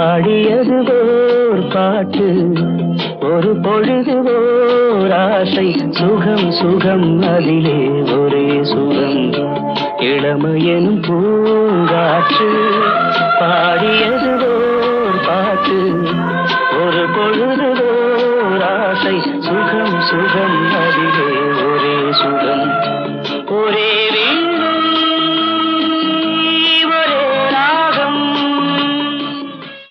பாடியது ஓர் பாட்டு, ஒரு பொழுது ஓர் ஆசை. சுகம் சுகம் அதிலே ஒரே சுகம், இளமையெனும் பூங்காற்று பாடியது ஓர்